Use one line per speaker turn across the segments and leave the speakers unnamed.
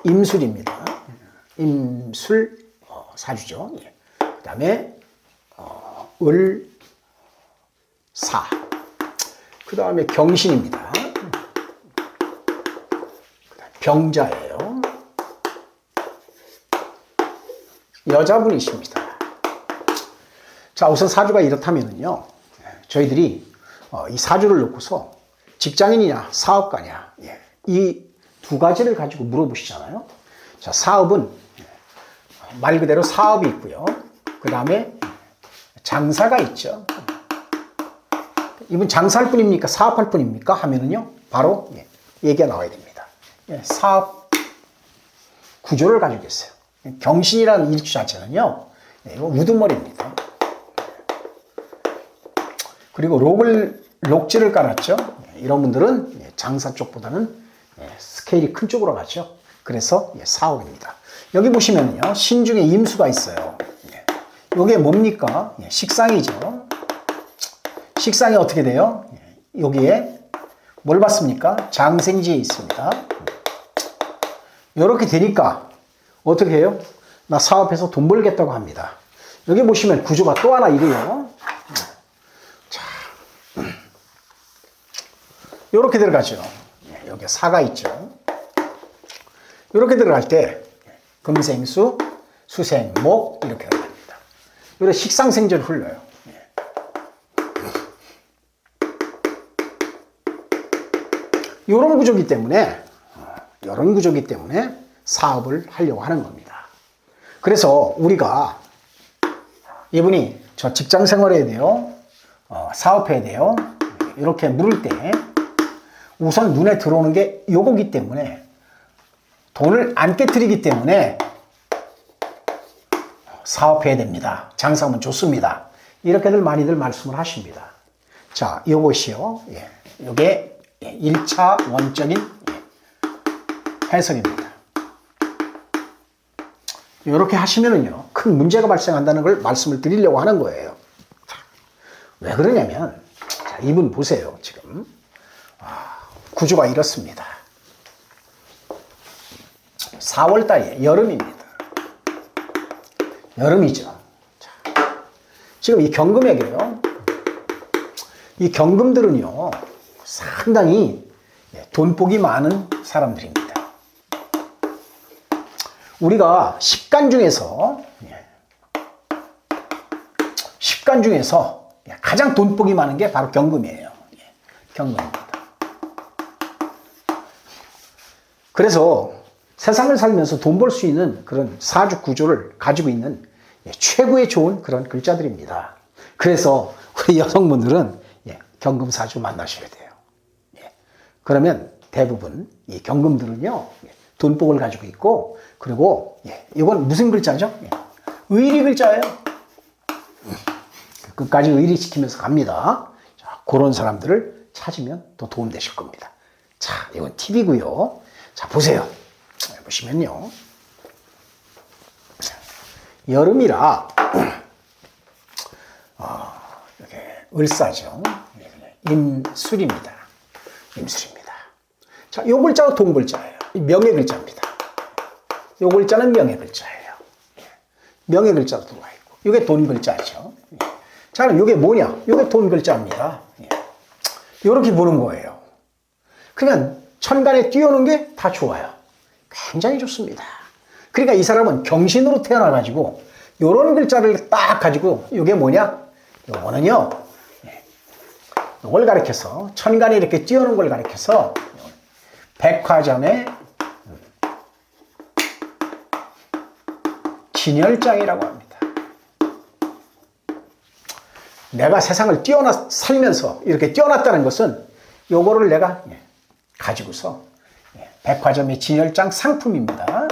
임술입니다. 임술 사주죠. 예. 그 다음에 을사. 그 다음에 경신입니다. 병자예요. 여자분이십니다. 자, 우선 사주가 이렇다면요. 저희들이 이 사주를 놓고서 직장인이냐, 사업가냐, 이 두 가지를 가지고 물어보시잖아요. 자, 사업은 말 그대로 사업이 있고요. 그 다음에 장사가 있죠. 이분 장사할 뿐입니까? 사업할 뿐입니까? 하면은요, 바로 얘기가 나와야 됩니다. 사업 구조를 가지고 있어요. 경신이라는 일주 자체는요, 이거 우두머리입니다. 그리고 록지를 깔았죠. 이런 분들은 장사 쪽보다는 스케일이 큰 쪽으로 가죠. 그래서 사업입니다. 여기 보시면요, 신중에 임수가 있어요. 이게 뭡니까? 식상이죠. 식상이 어떻게 돼요? 여기에 뭘 봤습니까? 장생지에 있습니다. 이렇게 되니까 어떻게 해요? 나 사업해서 돈 벌겠다고 합니다. 여기 보시면 구조가 또 하나 이래요. 자, 이렇게 들어가죠. 여기 사가 있죠. 이렇게 들어갈 때 금생수, 수생목 이렇게 들어갑니다. 이렇게 식상생절을 흘러요. 이런 구조기 때문에 사업을 하려고 하는 겁니다. 그래서 우리가 이분이 저 직장 생활해야 돼요, 사업해야 돼요, 이렇게 물을 때 우선 눈에 들어오는 게 요거기 때문에, 돈을 안 깨트리기 때문에 사업해야 됩니다. 장사하면 좋습니다. 이렇게들 많이들 말씀을 하십니다. 자, 요것이요. 요게 1차 원적인 해석입니다. 이렇게 하시면은요, 큰 문제가 발생한다는 걸 말씀을 드리려고 하는 거예요. 자, 왜 그러냐면, 자, 이분 보세요, 지금. 구조가 이렇습니다. 4월달이에요. 여름입니다. 여름이죠. 자, 지금 이 경금에게요, 이 경금들은요, 상당히 돈복이 많은 사람들입니다. 우리가 10간 중에서 가장 돈복이 많은 게 바로 경금이에요. 경금입니다. 그래서 세상을 살면서 돈 벌 수 있는 그런 사주 구조를 가지고 있는 최고의 좋은 그런 글자들입니다. 그래서 우리 여성분들은 경금사주 만나셔야 돼요. 그러면 대부분 이 경금들은요, 돈복을 가지고 있고, 그리고 이건 무슨 글자죠? 의리 글자예요. 끝까지 의리시키면서 갑니다. 자, 그런 사람들을 찾으면 더 도움되실 겁니다. 자, 이건 팁이고요. 자, 보세요. 보시면요, 여름이라 이렇게 을사죠. 임술입니다. 임술입니다. 자, 요 글자가 돈 글자예요. 명예 글자입니다. 요 글자는 명예 글자예요. 명예 글자도 들어와 있고, 이게 돈 글자죠. 자, 그럼 이게 뭐냐? 이게 돈 글자입니다. 이렇게 보는 거예요. 그냥 천간에 띄우는 게 다 좋아요. 굉장히 좋습니다. 그러니까 이 사람은 경신으로 태어나가지고 이런 글자를 딱 가지고, 이게 뭐냐? 요거는요, 이걸 가리켜서, 천간에 이렇게 띄우는 걸 가리켜서 백화점의 진열장이라고 합니다. 내가 세상을 살면서 이렇게 뛰어났다는 것은 요거를 내가 가지고서 백화점의 진열장 상품입니다.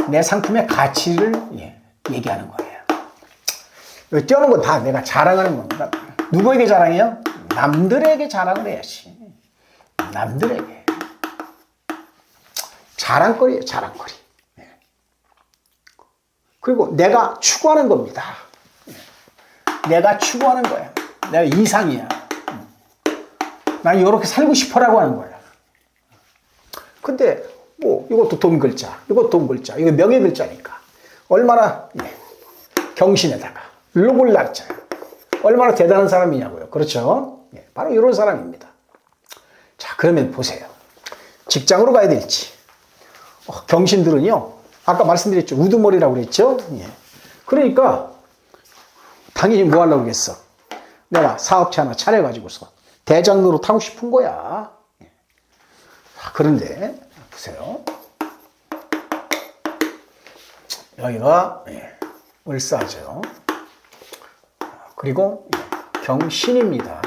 내 상품의 가치를 얘기하는 거예요. 여기 띄우는 건 다 내가 자랑하는 겁니다. 누구에게 자랑해요? 남들에게 자랑을 해야지. 남들에게. 자랑거리예요, 자랑거리. 그리고 내가 추구하는 겁니다. 내가 추구하는 거야. 내가 이상이야. 난 이렇게 살고 싶어라고 하는 거야. 근데 뭐 이것도 돈 글자, 이것도 돈 글자, 이거 명예 글자니까 얼마나 경신에다가 르골 날자 얼마나 대단한 사람이냐고요. 그렇죠? 바로 이런 사람입니다. 자, 그러면 보세요. 직장으로 가야 될지. 경신들은요, 아까 말씀드렸죠. 우두머리라고 그랬죠? 그러니까 당연히 뭐 하려고 그랬어? 내가 사업체 하나 차려가지고서 대장 노릇 하고 싶은 거야. 그런데 보세요. 여기가 을사죠. 그리고 경신입니다.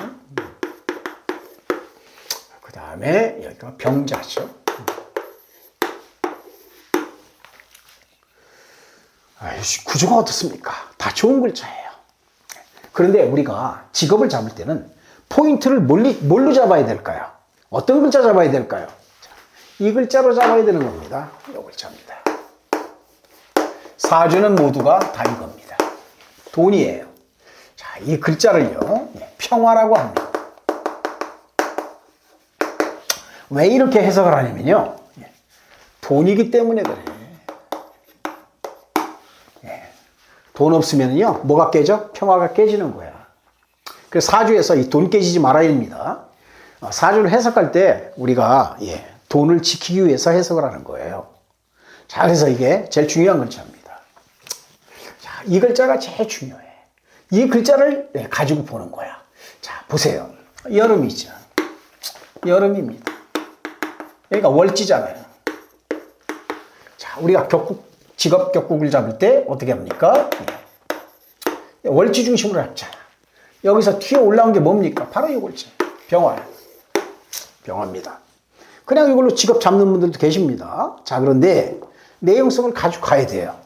그 다음에 여기가 병자죠. 구조가 어떻습니까? 다 좋은 글자예요. 그런데 우리가 직업을 잡을 때는 포인트를 뭘로 잡아야 될까요? 어떤 글자 잡아야 될까요? 이 글자로 잡아야 되는 겁니다. 이 글자입니다. 사주는 모두가 다 이겁니다. 돈이에요. 자, 이 글자를요, 평화라고 합니다. 왜 이렇게 해석을 하냐면요, 돈이기 때문에 그래요. 돈 없으면요, 뭐가 깨져? 평화가 깨지는 거야. 그래서 사주에서 이 돈 깨지지 말아야 됩니다. 사주를 해석할 때 우리가 돈을 지키기 위해서 해석을 하는 거예요. 자, 그래서 이게 제일 중요한 글자입니다. 자, 이 글자가 제일 중요해. 이 글자를 가지고 보는 거야. 자, 보세요. 여름이죠. 여름입니다. 여기가 월지잖아요. 자, 우리가 직업 격국을 잡을 때 어떻게 합니까? 월지 중심으로 잡잖아. 여기서 튀어 올라온 게 뭡니까? 바로 이 글자. 병화야. 병화입니다. 그냥 이걸로 직업 잡는 분들도 계십니다. 자, 그런데 내용성을 가지고 가야 돼요.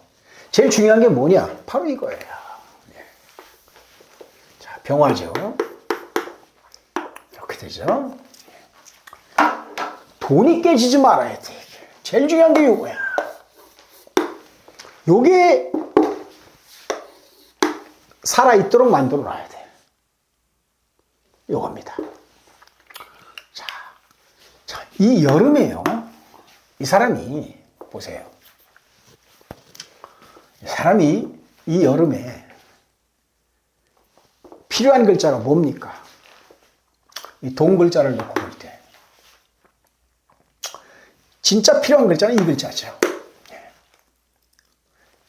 제일 중요한 게 뭐냐? 바로 이거예요. 자, 병화죠. 이렇게 되죠. 돈이 깨지지 말아야 돼. 제일 중요한 게 이거야. 요게 살아있도록 만들어 놔야 돼. 요겁니다. 자, 이 여름에요. 이 사람이, 보세요. 이 사람이 이 여름에 필요한 글자가 뭡니까? 이 돈 글자를 놓고 볼 때. 진짜 필요한 글자는 이 글자죠.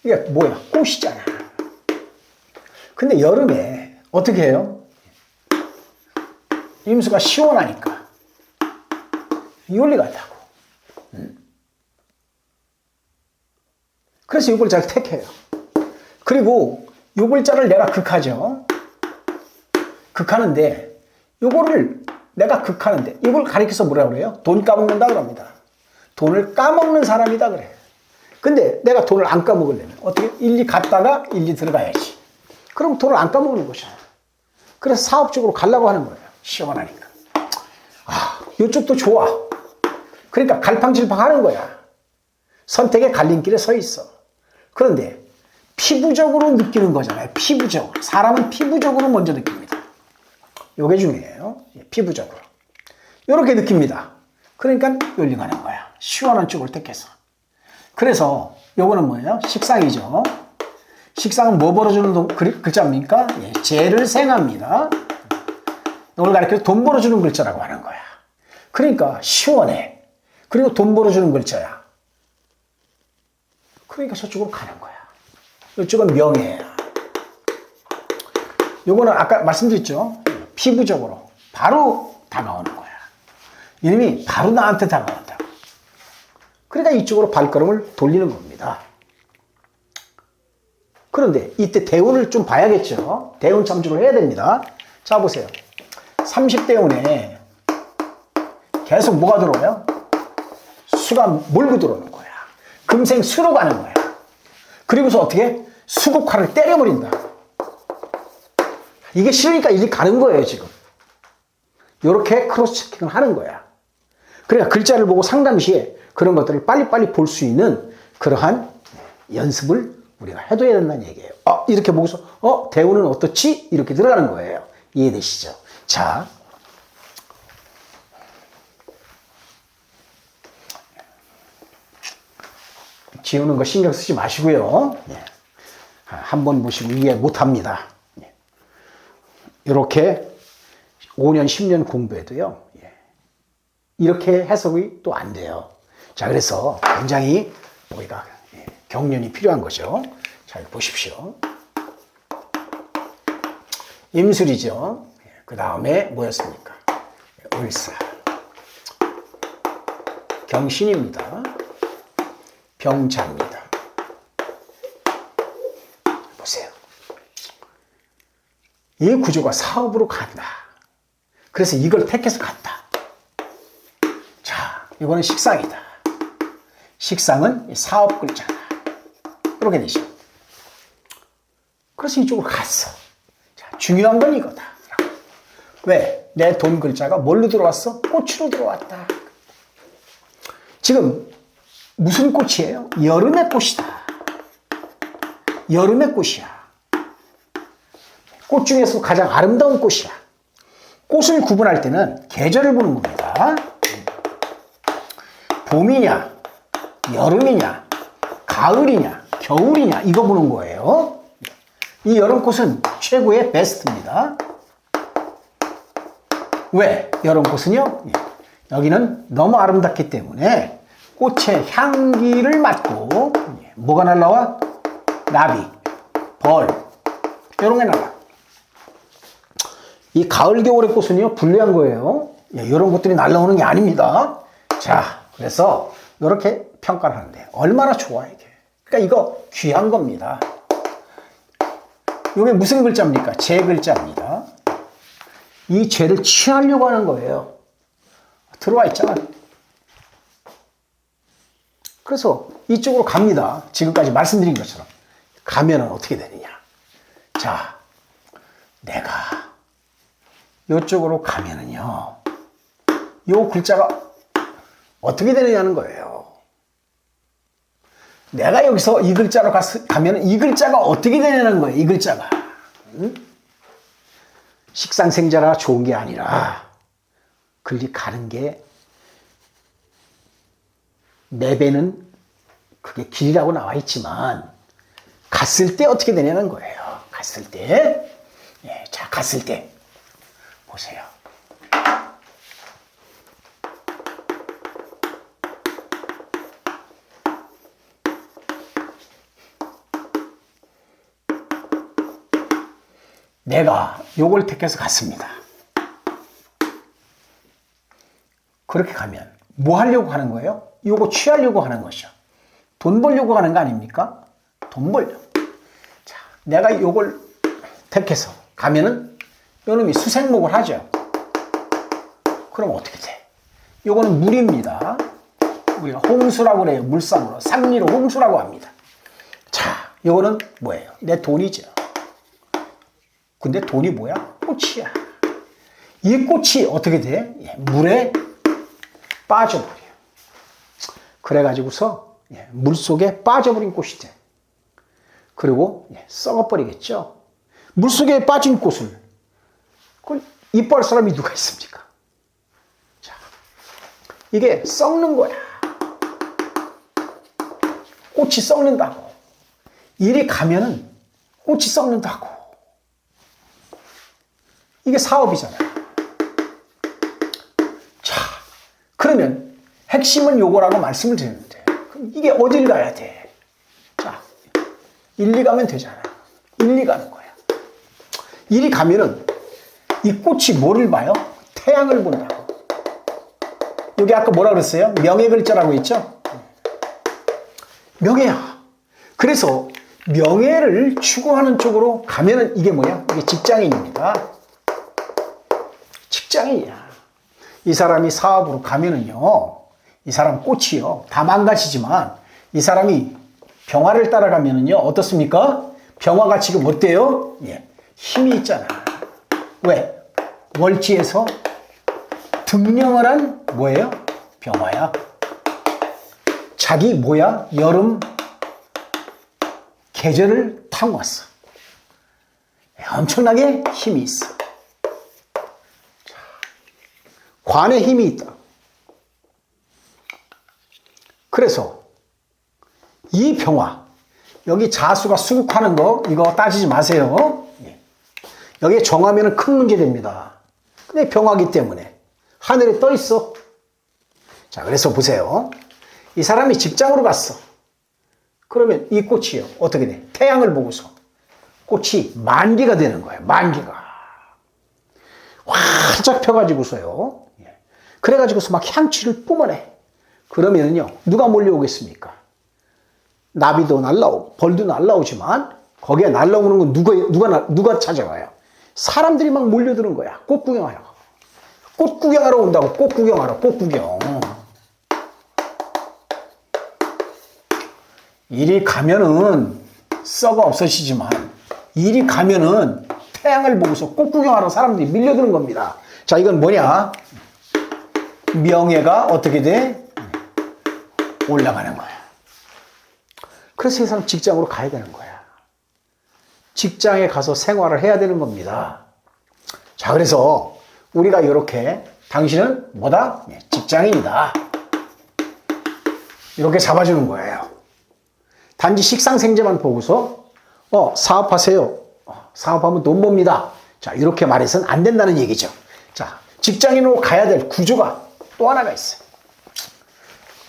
이게 뭐야? 꽃이잖아. 근데 여름에 어떻게 해요? 임수가 시원하니까 윤리 같다고. 그래서 이 글자를 택해요. 그리고 이 글자를 내가 극하죠. 극하는데 요거를 내가 극하는데 이걸 가리켜서 뭐라 그래요? 돈 까먹는다 그럽니다. 돈을 까먹는 사람이다 그래. 근데 내가 돈을 안 까먹으려면 어떻게? 일리 갔다가 일리 들어가야지. 그럼 돈을 안 까먹는 것이야. 그래서 사업적으로 가려고 하는 거예요. 시원하니까. 아, 이쪽도 좋아. 그러니까 갈팡질팡 하는 거야. 선택의 갈림길에 서 있어. 그런데 피부적으로 느끼는 거잖아요. 피부적으로. 사람은 피부적으로 먼저 느낍니다. 요게 중요해요. 피부적으로. 요렇게 느낍니다. 그러니까 열리가는 거야. 시원한 쪽을 택해서. 그래서 요거는 뭐예요? 식상이죠. 식상은 뭐 벌어주는 글자입니까? 재를 생합니다. 이걸 가리켜서 돈 벌어주는 글자라고 하는 거야. 그러니까 시원해. 그리고 돈 벌어주는 글자야. 그러니까 저쪽으로 가는 거야. 이쪽은 명예야. 요거는 아까 말씀드렸죠. 피부적으로 바로 다가오는 거야. 이놈이 바로 나한테 다가온다고. 그러니까 이쪽으로 발걸음을 돌리는 겁니다. 그런데 이때 대운을 좀 봐야겠죠. 대운 참조를 해야 됩니다. 자, 보세요. 30대운에 계속 뭐가 들어와요? 수가 몰고 들어오는 거야. 금생 수로 가는 거야. 그리고서 어떻게? 수국화를 때려버린다. 이게 싫으니까 이리 가는 거예요, 지금. 이렇게 크로스 체킹을 하는 거야. 그러니까 글자를 보고 상담 시에 그런 것들을 빨리빨리 볼 수 있는 그러한 연습을 우리가 해둬야 된다는 얘기예요. 이렇게 보고서, 대우는 어떻지? 이렇게 들어가는 거예요. 이해되시죠? 자. 지우는 거 신경 쓰지 마시고요. 예. 한 번 보시고 이해 못합니다. 예. 이렇게 5년, 10년 공부해도요. 예. 이렇게 해석이 또 안 돼요. 자, 그래서 굉장히 우리가 경련이 필요한 거죠. 자, 보십시오. 임술이죠. 그 다음에 뭐였습니까? 을사. 경신입니다. 병자입니다. 보세요. 이 구조가 사업으로 간다. 그래서 이걸 택해서 갔다. 자, 이거는 식상이다. 식상은 사업 글자다. 이렇게 되죠. 그래서 이쪽으로 갔어. 자, 중요한 건 이거다. 왜? 내 돈 글자가 뭘로 들어왔어? 꽃으로 들어왔다. 지금 무슨 꽃이에요? 여름의 꽃이다. 여름의 꽃이야. 꽃 중에서 가장 아름다운 꽃이야. 꽃을 구분할 때는 계절을 보는 겁니다. 봄이냐, 여름이냐, 가을이냐, 겨울이냐 이거 보는 거예요. 이 여름꽃은 최고의 베스트입니다. 왜? 여름꽃은요. 여기는 너무 아름답기 때문에 꽃의 향기를 맡고 뭐가 날라와? 나비, 벌 이런 게 날라. 이 가을, 겨울의 꽃은요 불리한 거예요. 이런 것들이 날라오는 게 아닙니다. 자, 그래서 이렇게 평가를 하는데 얼마나 좋아 이게. 그러니까 이거 귀한 겁니다. 이게 무슨 글자입니까? 재 글자입니다. 이 죄를 취하려고 하는 거예요. 들어와 있잖아. 그래서 이쪽으로 갑니다. 지금까지 말씀드린 것처럼. 가면은 어떻게 되느냐. 자, 내가 이쪽으로 가면은요. 요 글자가 어떻게 되느냐는 거예요. 내가 여기서 이 글자로 가면 이 글자가 어떻게 되냐는 거예요. 이 글자가. 응? 식상생자라 좋은 게 아니라 글이 가는 게 매배는 그게 길이라고 나와 있지만 갔을 때 어떻게 되냐는 거예요. 갔을 때. 예, 자, 갔을 때 보세요. 내가 요걸 택해서 갔습니다. 그렇게 가면 뭐 하려고 하는 거예요? 요거 취하려고 하는 것이죠. 돈 벌려고 하는 거 아닙니까? 돈 벌려. 자, 내가 요걸 택해서 가면은 요놈이 수생목을 하죠. 그럼 어떻게 돼? 요거는 물입니다. 우리가 홍수라고 그래요. 물상으로. 상리로 홍수라고 합니다. 자, 요거는 뭐예요? 내 돈이죠. 근데 돈이 뭐야? 꽃이야. 이 꽃이 어떻게 돼? 물에 빠져버려. 그래가지고서 물 속에 빠져버린 꽃이 돼. 그리고 썩어버리겠죠. 물 속에 빠진 꽃을 그걸 이뻐할 사람이 누가 있습니까? 자, 이게 썩는 거야. 꽃이 썩는다고. 일이 가면은 꽃이 썩는다고. 이게 사업이잖아요. 자, 그러면 핵심은 요거라고 말씀을 드리는데 그럼 이게 어딜 가야 돼? 자, 1, 2 가면 되잖아. 1, 2 가는 거야. 1이 가면은 이 꽃이 뭐를 봐요? 태양을 본다고. 여기 아까 뭐라 그랬어요? 명예 글자라고 했죠? 명예야. 그래서 명예를 추구하는 쪽으로 가면은 이게 뭐야? 이게 직장인입니다. 직장인이야. 이 사람이 사업으로 가면은요, 이 사람 꽃이요, 다 망가지지만, 이 사람이 병화를 따라가면은요, 어떻습니까? 병화가 지금 어때요? 예, 힘이 있잖아. 왜? 월지에서 등령을 한 뭐예요? 병화야. 자기 뭐야? 여름 계절을 타고 왔어. 엄청나게 힘이 있어. 관에 힘이 있다. 그래서 이 병화, 여기 자수가 수국하는 거 이거 따지지 마세요. 여기에 정하면 큰 문제 됩니다. 근데 병화기 때문에 하늘에 떠 있어. 자, 그래서 보세요. 이 사람이 직장으로 갔어. 그러면 이 꽃이요. 어떻게 돼? 태양을 보고서 꽃이 만개가 되는 거예요. 만개가. 활짝 펴가지고서요. 그래가지고서 막 향취를 뿜어내. 그러면요. 누가 몰려오겠습니까? 나비도 날라오고 벌도 날라오지만 거기에 날라오는 건 누가 찾아와요? 사람들이 막 몰려드는 거야. 꽃 구경하러. 꽃 구경하러 온다고. 꽃 구경하러. 꽃 구경. 이리 가면은 썩어 없어지지만 이리 가면은 태양을 보고서 꽃 구경하러 사람들이 밀려드는 겁니다. 자, 이건 뭐냐? 명예가 어떻게 돼? 올라가는 거야. 그래서 이 사람 직장으로 가야 되는 거야. 직장에 가서 생활을 해야 되는 겁니다. 자, 그래서 우리가 이렇게 당신은 뭐다? 직장인이다. 이렇게 잡아주는 거예요. 단지 식상생재만 보고서 사업하세요. 사업하면 돈 법니다. 자, 이렇게 말해서는 안 된다는 얘기죠. 자, 직장인으로 가야 될 구조가 또 하나가 있어요.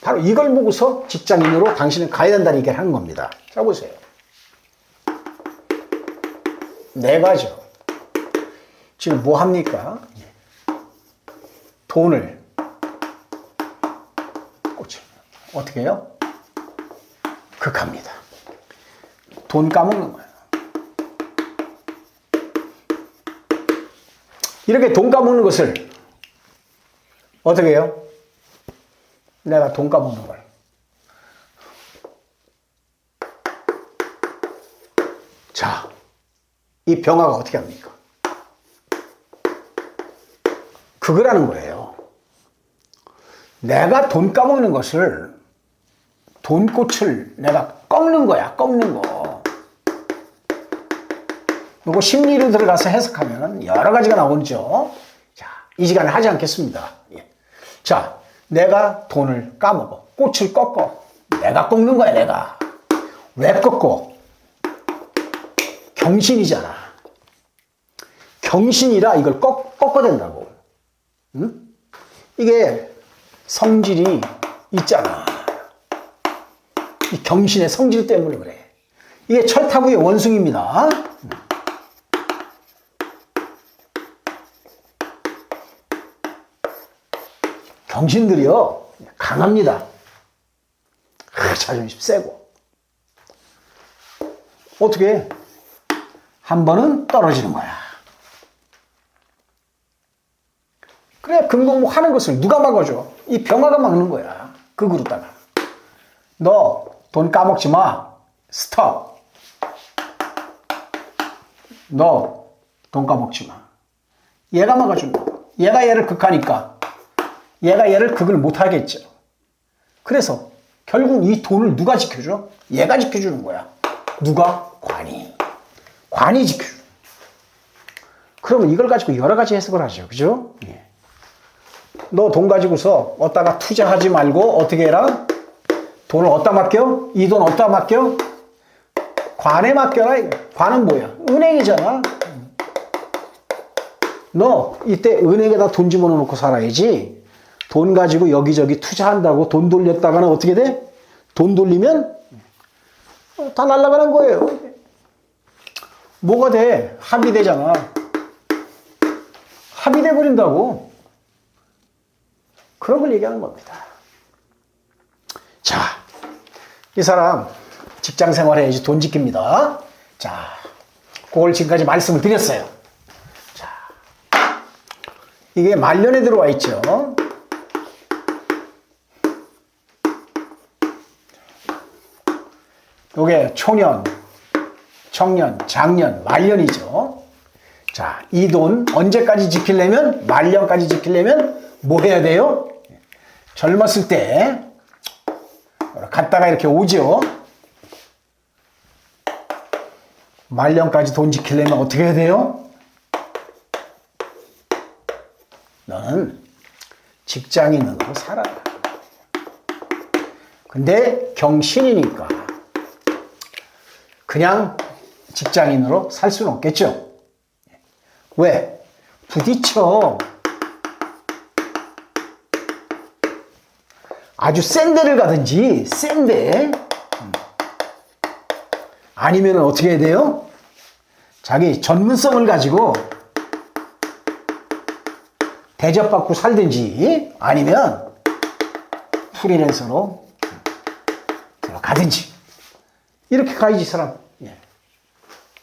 바로 이걸 보고서 직장인으로 당신은 가야 된다는 얘기를 하는 겁니다. 자, 보세요. 네 가지요. 지금 뭐 합니까? 돈을 어떻게 해요? 극합니다. 돈 까먹는 거예요. 이렇게 돈 까먹는 것을 어떻게 해요? 내가 돈 까먹는 걸. 자, 이 병화가 어떻게 합니까? 그거라는 거예요. 내가 돈 까먹는 것을, 돈꽃을 내가 꺾는 거야, 꺾는 거. 이거 심리로 들어가서 해석하면 여러 가지가 나오죠. 자, 이 시간에 하지 않겠습니다. 자, 내가 돈을 까먹어. 꽃을 꺾어. 내가 꺾는 거야, 내가. 왜 꺾어? 경신이잖아. 경신이라 이걸 꺾어댄다고. 응? 이게 성질이 있잖아. 이 경신의 성질 때문에 그래. 이게 철타구의 원숭이입니다. 경신들이요, 강합니다. 자존심 세고. 어떻게? 한 번은 떨어지는 거야. 그래, 금공목 하는 것을 누가 막아줘? 이 병화가 막는 거야. 극으로다가. 너 돈 까먹지 마. 스톱. 너 돈 까먹지 마. 얘가 막아준다. 얘가 얘를 극하니까 얘가 얘를 극을 못하겠죠. 그래서 결국 이 돈을 누가 지켜줘? 얘가 지켜주는 거야. 누가? 관이. 관이 지켜줘. 그러면 이걸 가지고 여러 가지 해석을 하죠. 그죠? 예. 너 돈 가지고서 어디다가 투자하지 말고 어떻게 해라? 돈을 어디다 맡겨? 이 돈 어디다 맡겨? 관에 맡겨라. 이거. 관은 뭐야? 은행이잖아. 너 이때 은행에다 돈 집어넣고 살아야지. 돈 가지고 여기저기 투자한다고 돈 돌렸다가는 어떻게 돼? 돈 돌리면 다 날아가는 거예요. 뭐가 돼? 합의되잖아. 합의돼 버린다고. 그런 걸 얘기하는 겁니다. 자, 이 사람 직장 생활해야지 돈 지킵니다. 자, 그걸 지금까지 말씀을 드렸어요. 자, 이게 말년에 들어와 있죠. 요게 초년, 청년, 장년, 말년이죠. 자, 이 돈 언제까지 지키려면, 말년까지 지키려면 뭐 해야 돼요? 젊었을 때 갔다가 이렇게 오죠. 말년까지 돈 지키려면 어떻게 해야 돼요? 너는 직장인으로 살아라. 근데 경신이니까 그냥 직장인으로 살 수는 없겠죠. 왜? 부딪혀. 아주 센 데를 가든지, 센 데. 아니면 어떻게 해야 돼요? 자기 전문성을 가지고 대접받고 살든지, 아니면 프리랜서로 들어가든지. 이렇게 가야지, 사람.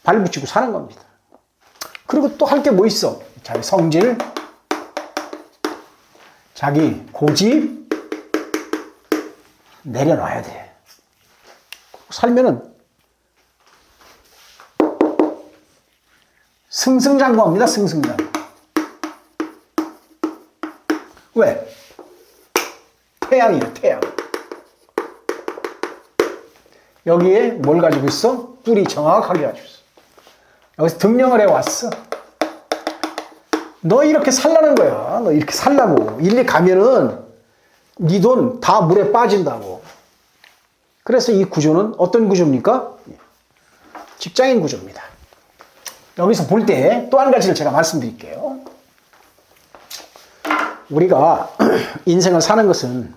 발 붙이고 사는 겁니다. 그리고 또 할 게 뭐 있어? 자기 성질, 자기 고집 내려놔야 돼. 살면은 승승장구합니다. 승승장구. 왜? 태양이에요. 태양. 여기에 뭘 가지고 있어? 뿔이 정확하게 가지고 있어. 여기서 등령을 해왔어. 너 이렇게 살라는 거야. 너 이렇게 살라고. 일리 가면은 네 돈 다 물에 빠진다고. 그래서 이 구조는 어떤 구조입니까? 직장인 구조입니다. 여기서 볼 때 또 한 가지를 제가 말씀드릴게요. 우리가 인생을 사는 것은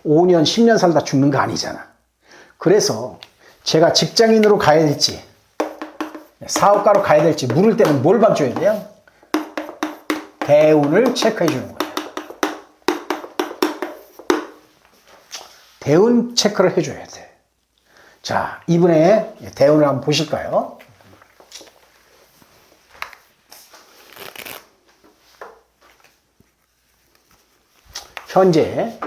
5년, 10년 살다 죽는 거 아니잖아. 그래서 제가 직장인으로 가야 될지, 사업가로 가야 될지 물을 때는 뭘 봐줘야 돼요? 대운을 체크해 주는 거예요. 대운 체크를 해줘야 돼. 자, 이분의 대운을 한번 보실까요? 현재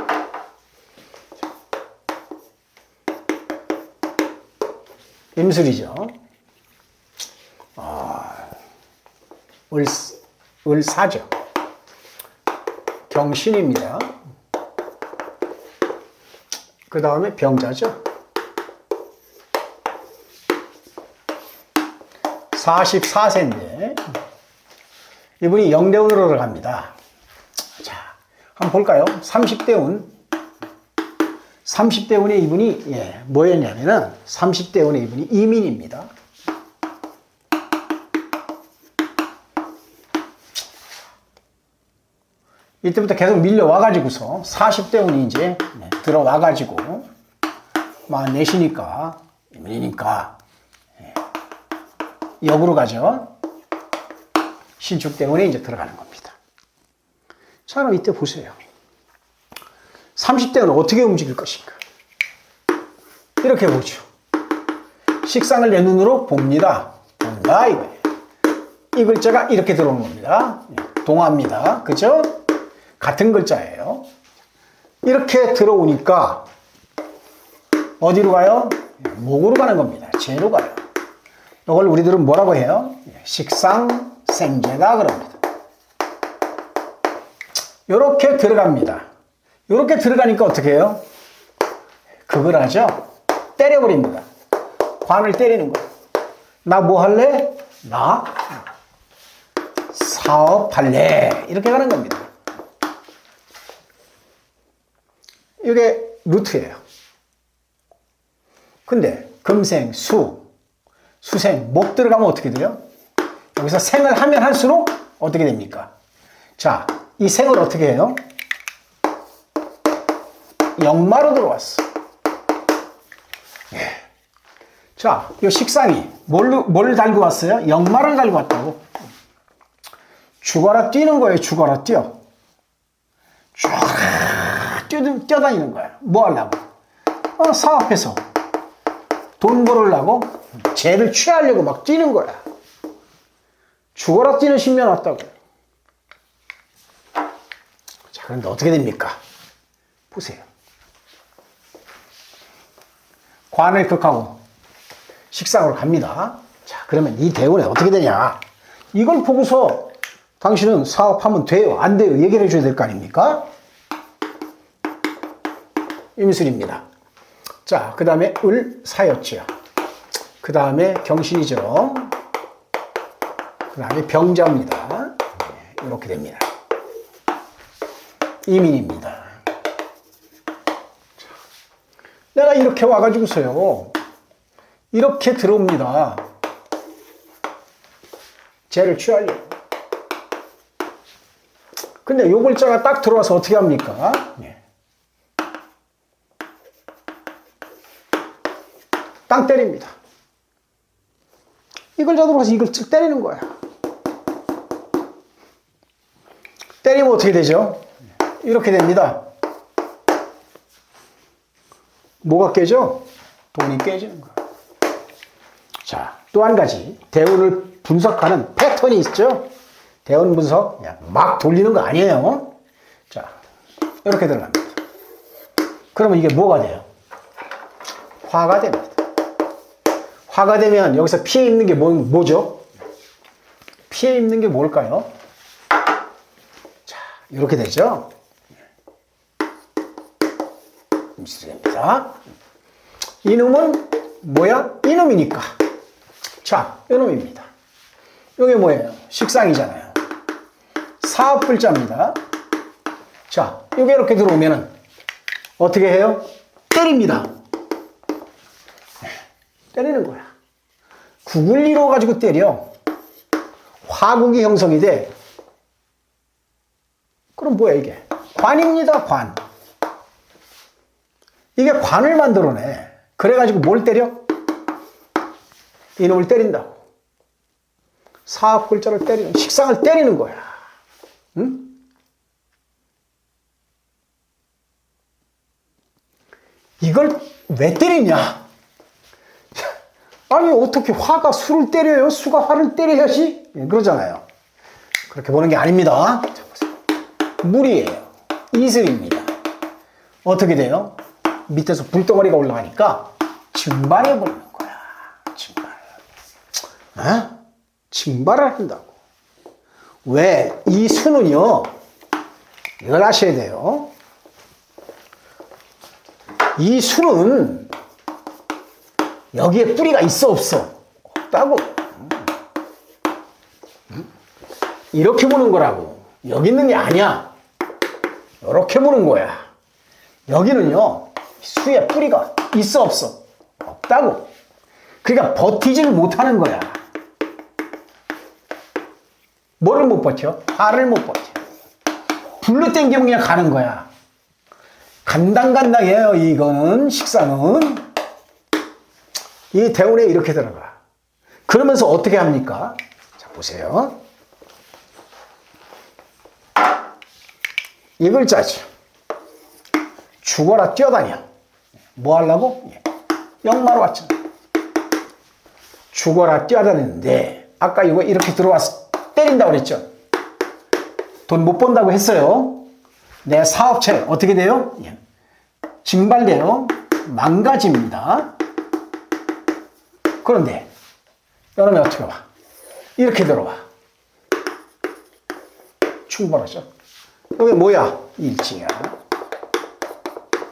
임술이죠. 을사죠. 경신입니다. 그 다음에 병자죠. 44세인데 이분이 영대운으로 들어갑니다. 자, 한번 볼까요? 30대 운. 30대 운의 이분이 뭐였냐면은 30대 운의 이분이 이민입니다. 이때부터 계속 밀려와가지고서 40대 운이 이제 들어와가지고 44시니까 이민이니까 역으로 가죠. 신축 때문에 이제 들어가는 겁니다. 자, 그럼 이때 보세요. 30대는 어떻게 움직일 것인가? 이렇게 보죠. 식상을 내 눈으로 봅니다. 본다 이거예요. 이 글자가 이렇게 들어오는 겁니다. 동화입니다. 그죠? 같은 글자예요. 이렇게 들어오니까 어디로 가요? 목으로 가는 겁니다. 재로 가요. 이걸 우리들은 뭐라고 해요? 식상생재다 그럽니다. 이렇게 들어갑니다. 이렇게 들어가니까 어떻게 해요? 그걸 하죠? 때려버립니다. 관을 때리는 거예요. 나 뭐 할래? 나 사업할래. 이렇게 가는 겁니다. 이게 루트예요. 근데 금생, 수생, 목 들어가면 어떻게 돼요? 여기서 생을 하면 할수록 어떻게 됩니까? 자, 이 생을 어떻게 해요? 역마로 들어왔어. 자, 이 식상이 뭘 달고 왔어요? 역마를 달고 왔다고. 죽어라 뛰는 거예요. 죽어라 뛰어. 뛰어다니는 거야. 뭐 하려고? 사업해서 돈 벌으려고 죄를 취하려고 막 뛰는 거야. 죽어라 뛰는 신명 왔다고. 자, 그런데 어떻게 됩니까? 보세요. 관을 극하고 식상으로 갑니다. 자, 그러면 이 대운에 어떻게 되냐? 이걸 보고서 당신은 사업하면 돼요? 안 돼요? 얘기를 해줘야 될 거 아닙니까? 임술입니다. 자, 그 다음에 을사였죠. 그 다음에 경신이죠. 그 다음에 병자입니다. 이렇게 됩니다. 이민입니다. 내가 이렇게 와가지고서요, 이렇게 들어옵니다. 쟤를 취하려고. 근데 요 글자가 딱 들어와서 어떻게 합니까? 예. 땅 때립니다. 이 글자 들어와서 이 글자 때리는 거야. 때리면 어떻게 되죠? 이렇게 됩니다. 뭐가 깨져? 돈이 깨지는 거야. 자, 또 한 가지 대운을 분석하는 패턴이 있죠. 대운 분석 그냥 막 돌리는 거 아니에요. 자, 이렇게 들어갑니다. 그러면 이게 뭐가 돼요? 화가 됩니다. 화가 되면 여기서 피해 입는 게 뭐죠? 피해 입는 게 뭘까요? 자, 이렇게 되죠. 임수됩니다. 이놈은 뭐야? 이놈이니까. 자, 이놈입니다. 이게 뭐예요? 식상이잖아요. 사업 글자입니다. 자, 이게 이렇게 들어오면은 어떻게 해요? 때립니다. 때리는 거야. 구글리로 가지고 때려. 화국이 형성이 돼. 그럼 뭐야 이게? 관입니다. 관. 이게 관을 만들어내. 그래가지고 뭘 때려? 이놈을 때린다고. 사업 글자를 때리는, 식상을 때리는 거야. 응? 이걸 왜 때리냐? 아니, 어떻게 화가 수를 때려요? 수가 화를 때려야지? 예, 그러잖아요. 그렇게 보는 게 아닙니다. 자, 보세요. 물이에요. 이슬입니다. 어떻게 돼요? 밑에서 불덩어리가 올라가니까 증발해 버리는 거야. 증발. 어? 증발을 한다고. 왜? 이 수는요, 이걸 아셔야 돼요. 이 수는 여기에 뿌리가 있어 없어? 없다고. 이렇게 보는 거라고. 여기 있는 게 아니야. 이렇게 보는 거야. 여기는요, 수에 뿌리가 있어 없어? 없다고. 그러니까 버티지를 못하는 거야. 뭐를 못 버텨? 화를 못 버텨. 불로 땡기면 그냥 가는 거야. 간당간당해요. 이거는 식상은. 이 대운에 이렇게 들어가. 그러면서 어떻게 합니까? 자, 보세요. 이 글자죠. 죽어라 뛰어다녀. 뭐 하려고? 역마로 왔잖아. 죽어라 뛰어다니는데 아까 이거 이렇게 들어와서 때린다고 그랬죠. 돈 못 번다고 했어요. 내 사업체 어떻게 돼요? 증발돼요. 망가집니다. 그런데 여름에 어떻게 와? 이렇게 들어와. 충분하죠. 이게 뭐야? 일지야.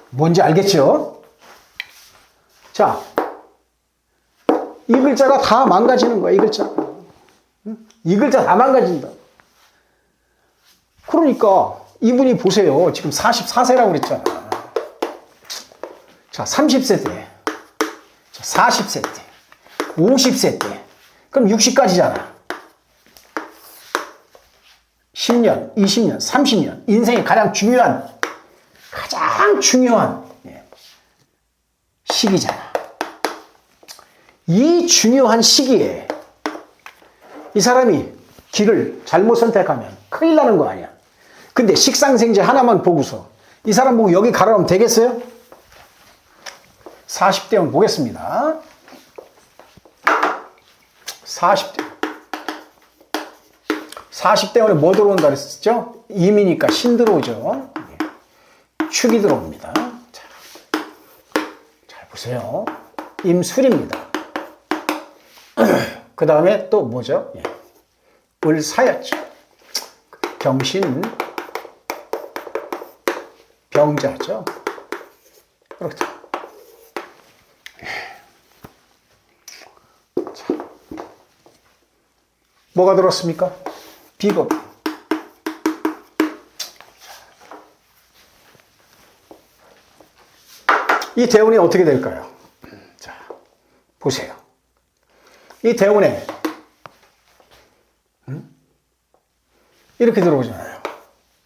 뭔지 알겠죠? 자, 이 글자가 다 망가지는 거야. 이 글자. 이 글자 다 망가진다. 그러니까 이분이 보세요. 지금 44세라고 그랬잖아. 자, 30세 때, 40세 때, 50세 때, 그럼 60까지잖아. 10년, 20년, 30년, 인생의 가장 중요한 시기잖아. 이 중요한 시기에 이 사람이 길을 잘못 선택하면 큰일 나는 거 아니야. 근데 식상생재 하나만 보고서 이 사람 보고 여기 가라면 되겠어요? 40대원 보겠습니다. 40대원에 뭐 들어온다 그랬었죠? 임이니까 신 들어오죠. 축이 들어옵니다. 자, 잘 보세요. 임술입니다. 그 다음에 또 뭐죠? 을사였죠. 경신, 병자죠. 그렇죠. 자, 뭐가 들었습니까? 비겁. 이 대운이 어떻게 될까요? 자, 보세요. 이 대운에 이렇게 들어오잖아요.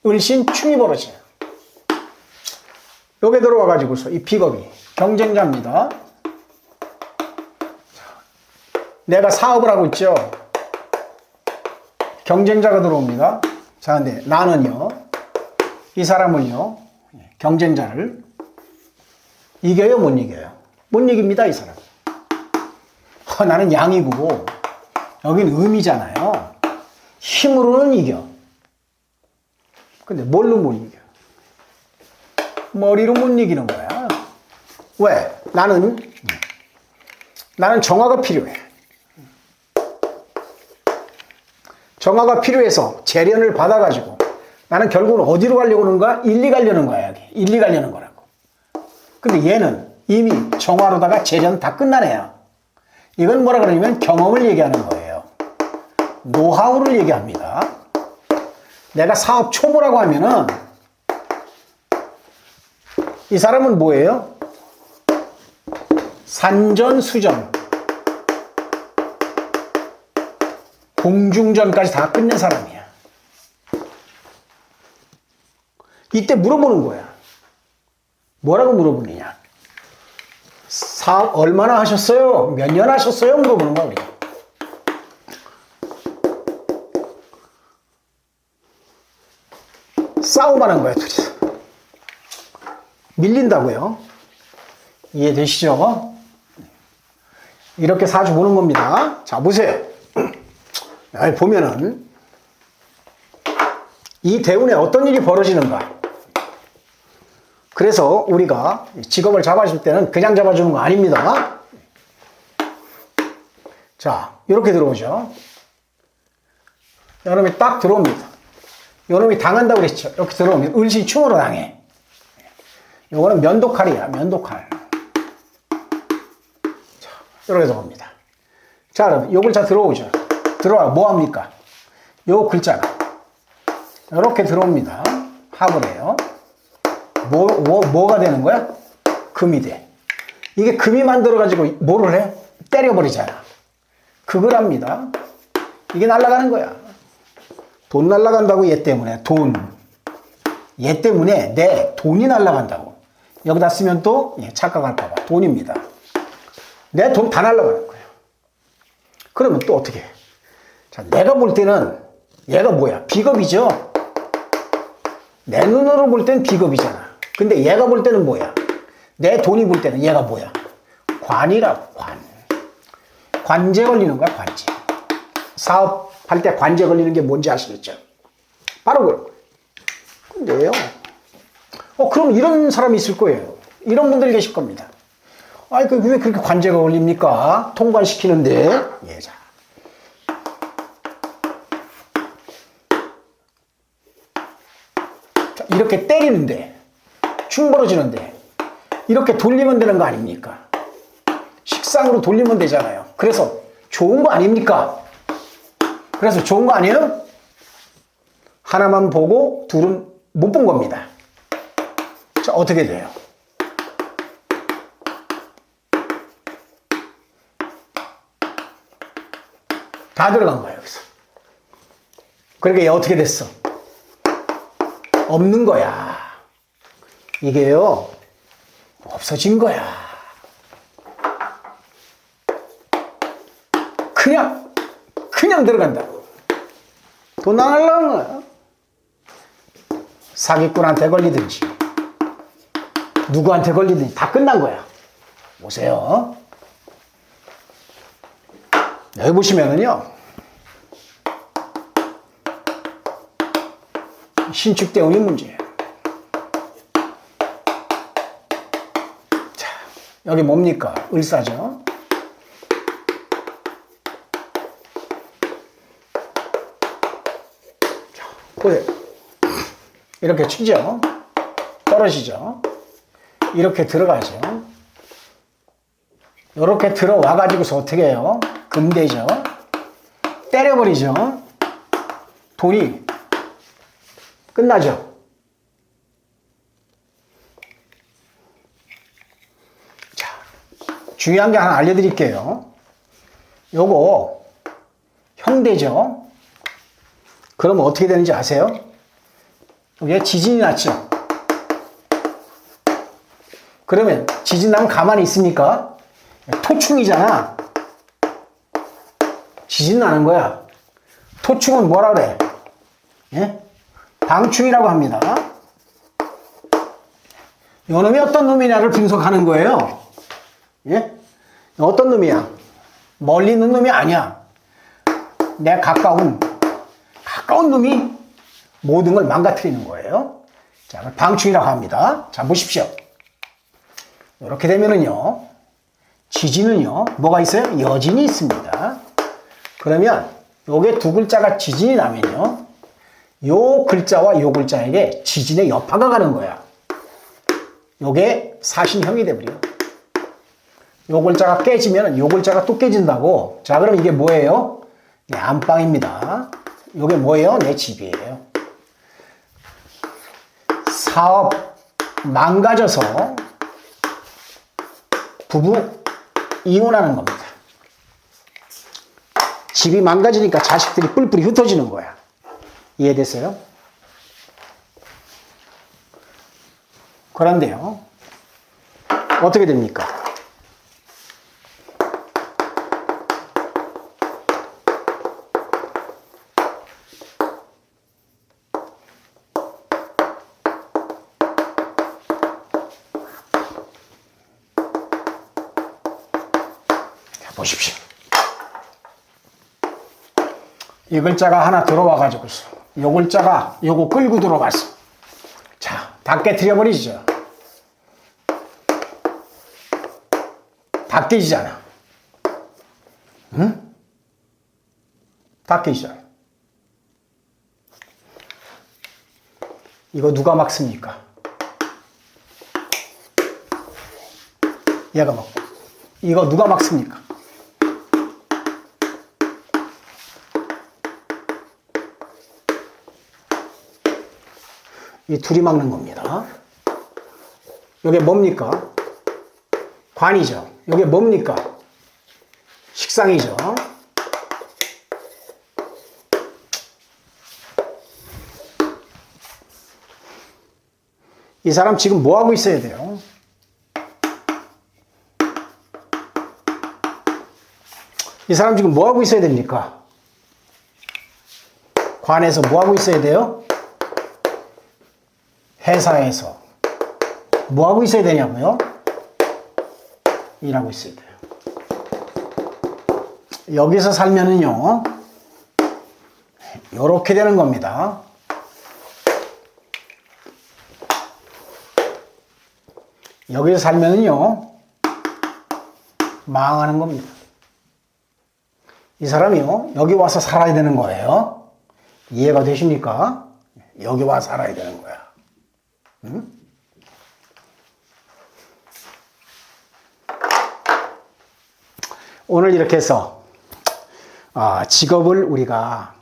을신충이 벌어져요. 여기 들어와가지고서 이 비겁이 경쟁자입니다. 내가 사업을 하고 있죠. 경쟁자가 들어옵니다. 자, 근데 나는요, 이 사람을요, 경쟁자를 이겨요, 못 이겨요? 못 이깁니다, 이 사람. 나는 양이고, 여긴 음이잖아요. 힘으로는 이겨. 근데 뭘로 못 이겨? 머리로 못 이기는 거야. 왜? 나는 정화가 필요해. 정화가 필요해서 재련을 받아가지고 나는 결국은 어디로 가려고 하는 거야? 1, 2 가려는 거야, 여기. 1, 2 가려는 거라고. 근데 얘는 이미 정화로다가 재련 다 끝난 애야. 이건 뭐라 그러냐면 경험을 얘기하는 거예요. 노하우를 얘기합니다. 내가 사업 초보라고 하면은 이 사람은 뭐예요? 산전수전, 공중전까지 다 끝낸 사람이야. 이때 물어보는 거야. 뭐라고 물어보느냐? 사업 얼마나 하셨어요? 몇 년 하셨어요? 물어보는 거야, 우리가. 싸움하는 거야, 둘이서. 밀린다고요. 이해되시죠? 이렇게 사주 보는 겁니다. 자, 보세요. 여기 보면은 이 대운에 어떤 일이 벌어지는가. 그래서 우리가 직업을 잡아줄 때는 그냥 잡아주는 거 아닙니다. 자, 이렇게 들어오죠. 요놈이 딱 들어옵니다. 요놈이 당한다고 그랬죠. 이렇게 들어오면 을신충으로 당해. 요거는 면도칼이야, 면도칼. 자, 이렇게 들어옵니다. 자, 그럼 요 글자 들어오죠. 들어와, 뭐합니까? 요 글자가 이렇게 들어옵니다. 합을 해요. 뭐가 되는 거야? 금이 돼. 이게 금이 만들어가지고 뭐를 해? 때려버리잖아. 그걸 합니다. 이게 날아가는 거야. 돈 날아간다고, 얘 때문에. 돈. 얘 때문에 내 돈이 날아간다고. 여기다 쓰면 또 착각할까봐. 돈입니다. 내 돈 다 날아가는 거예요. 그러면 또 어떻게 해? 자, 내가 볼 때는 얘가 뭐야? 비겁이죠? 내 눈으로 볼 때는 비겁이잖아. 근데 얘가 볼 때는 뭐야? 내 돈이 볼 때는 얘가 뭐야? 관이라고, 관. 관제 걸리는 거야, 관제. 사업할 때 관제 걸리는 게 뭔지 아시겠죠? 바로 그런 거예요. 근데요. 그럼 이런 사람이 있을 거예요. 이런 분들이 계실 겁니다. 왜 그렇게 관제가 걸립니까? 통관시키는데. 예, 자. 이렇게 때리는데, 충 벌어지는데, 이렇게 돌리면 되는 거 아닙니까? 식상으로 돌리면 되잖아요. 그래서 좋은 거 아닙니까? 그래서 좋은 거 아니에요? 하나만 보고 둘은 못 본 겁니다. 자, 어떻게 돼요? 다 들어간 거예요, 여기서. 그러니까 얘 어떻게 됐어? 없는 거야. 이게요, 없어진 거야. 그냥 들어간다고. 돈 나가려는 거야. 사기꾼한테 걸리든지, 누구한테 걸리든지 다 끝난 거야. 보세요. 여기 보시면은요, 신축대운이 문제예요. 자, 여기 뭡니까? 을사죠. 자, 보세요. 이렇게 치죠. 떨어지죠. 이렇게 들어가죠. 이렇게 들어와가지고서 어떻게 해요? 금대죠. 때려버리죠. 돈이 끝나죠. 자, 중요한 게 하나 알려드릴게요. 요거 현대죠. 그러면 어떻게 되는지 아세요? 여기에 지진이 났죠. 그러면 지진 나면 가만히 있습니까? 토충이잖아. 지진 나는 거야. 토충은 뭐라 그래? 예? 방충이라고 합니다. 요놈이 어떤 놈이냐를 분석하는 거예요. 예? 어떤 놈이야? 멀리 있는 놈이 아니야. 내 가까운 놈이 모든 걸 망가뜨리는 거예요. 자, 방충이라고 합니다. 자, 보십시오. 이렇게 되면은요, 지진은요, 뭐가 있어요? 여진이 있습니다. 그러면 요게 두 글자가 지진이 나면요, 요 글자와 요 글자에게 지진의 여파가 가는 거야. 요게 사신형이 돼버려. 요 글자가 깨지면 요 글자가 또 깨진다고. 자, 그럼 이게 뭐예요? 내 안방입니다. 요게 뭐예요? 내 집이에요. 사업 망가져서 부부 이혼하는 겁니다. 집이 망가지니까 자식들이 뿔뿔이 흩어지는 거야. 이해됐어요? 그런데요, 어떻게 됩니까? 자, 보십시오. 이 글자가 하나 들어와가지고 요 글자가 요거 끌고 들어갔어. 자, 다 깨트려버리죠. 다 깨지잖아. 응? 다 깨지잖아. 이거 누가 막습니까? 얘가 막고. 이거 누가 막습니까? 이 둘이 막는 겁니다. 이게 뭡니까? 관이죠. 이게 뭡니까? 식상이죠. 이 사람 지금 뭐 하고 있어야 돼요? 이 사람 지금 뭐 하고 있어야 됩니까? 관에서 뭐 하고 있어야 돼요? 회사에서 뭐 하고 있어야 되냐고요? 일하고 있어야 돼요. 여기서 살면은요, 요렇게 되는 겁니다. 여기서 살면은요, 망하는 겁니다. 이 사람이요, 여기 와서 살아야 되는 거예요. 이해가 되십니까? 여기 와서 살아야 되는 거야. 응? 오늘 이렇게 해서 직업을 우리가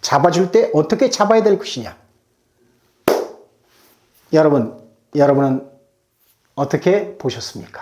잡아줄 때 어떻게 잡아야 될 것이냐. 여러분은 어떻게 보셨습니까?